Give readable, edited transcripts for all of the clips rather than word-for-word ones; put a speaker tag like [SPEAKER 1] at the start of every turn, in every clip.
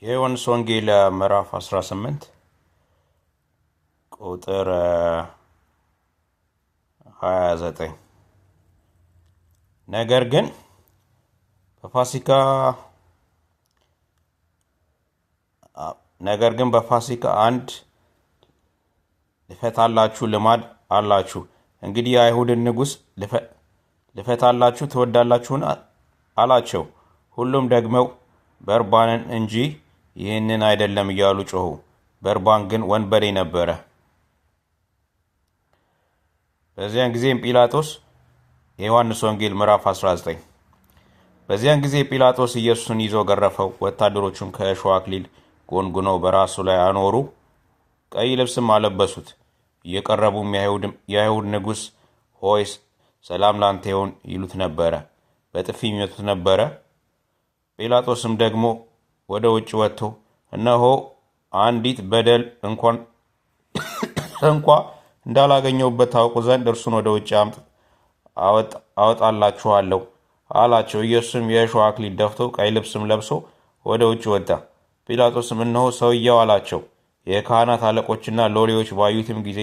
[SPEAKER 1] የዮሐንስ ወንጌል ምዕራፍ 18 ቁጥር 29 ነገር ግን በፋሲካ አንድ ልፈታላችሁ ልማድ አላችሁ። እንግዲህ የአይሁድን ንጉሥ ልፈታላችሁ ትወዳላችሁን አላቸው። ሁሉም ደግመው በርባንን እንጂ ይህንን አይደለም እያሉ ጮኹ። በርባን ግን ወንበዴ ነበረ። በዚያን ጊዜም ጲላጦስ የዮሐንስ ወንጌል ምዕራፍ 19 በዚያን ጊዜ ጲላጦስ ኢየሱስን ይዞ ገረፈው። ወታደሮቹም ከእሾህ አክሊል ጎንጉነው በራሱ ላይ አኖሩ፣ ቀይ ልብስም አለበሱት። እየቀረቡም የአይሁድ ንጉሥ ሆይ ሰላም ላንተ ይሁን ይሉት ነበረ፣ በጥፊ ይመቱት ነበረ። ጲላጦስም ደግሞ ወደ ውጭ ወጥቶ እነሆ አንዲት በደል እንኳ እንዳላገኘሁበት ታውቁ ዘንድ እርሱን ወደ ውጭ አወጣላችኋለሁ አላቸው። ኢየሱስም የእሾህ አክሊል ደፍቶ ቀይ ልብስም ለብሶ ወደ ውጭ ወጣ። ጲላጦስም እነሆ ሰውየው አላቸው። የካህናት አለቆችና ሎሌዎች ባዩትም ጊዜ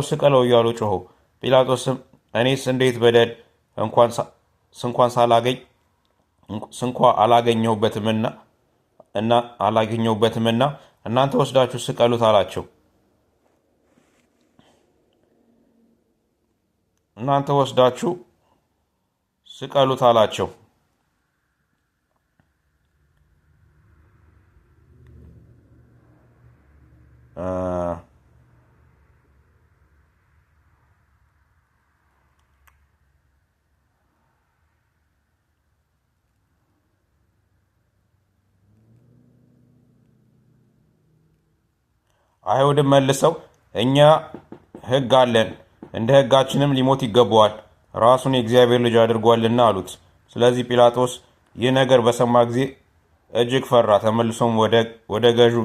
[SPEAKER 1] ስቀለው እያሉ ጮኹ። ጲላጦስም እኔስ እንዴት በደል እንኳን አላገኘሁበትምና እናንተ ወስዳችሁ ስቀሉት አላቸው። አይሁድም መልሰው እኛ ሕግ አለን፣ እንደ ሕጋችንም ሊሞት ይገባዋል፣ ራሱን የእግዚአብሔር ልጅ አድርጓልና አሉት። ስለዚህ ጲላጦስ ይህ ነገር በሰማ ጊዜ እጅግ ፈራ። ተመልሶም ወደ ገዡ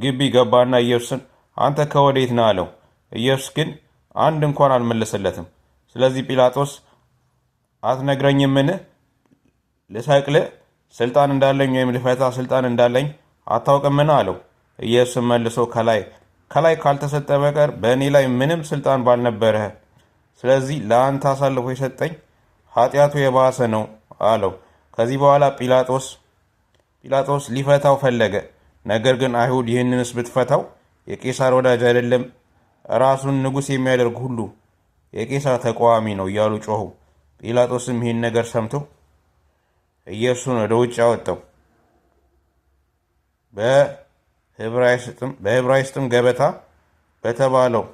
[SPEAKER 1] ግቢ ገባና ኢየሱስን አንተ ከወዴት ነህ አለው። ኢየሱስ ግን አንድ እንኳን አልመለሰለትም። ስለዚህ ጲላጦስ አትነግረኝምን? ልሰቅልህ ስልጣን እንዳለኝ ወይም ልፈታ ስልጣን እንዳለኝ አታውቅምን? አለው። ኢየሱስም መልሶ ከላይ ካልተሰጠ በቀር በእኔ ላይ ምንም ስልጣን ባልነበረህ፣ ስለዚህ ለአንተ አሳልፎ የሰጠኝ ኃጢአቱ የባሰ ነው አለው። ከዚህ በኋላ ጲላጦስ ሊፈታው ፈለገ። ነገር ግን አይሁድ ይህንንስ ብትፈታው የቄሳር ወዳጅ አይደለም፣ ራሱን ንጉሥ የሚያደርግ ሁሉ የቄሳር ተቃዋሚ ነው እያሉ ጮኹ። ጲላጦስም ይህን ነገር ሰምቶ ኢየሱስን ወደ ውጭ አወጣው። በዕብራይስጥም ገበታ በተባለው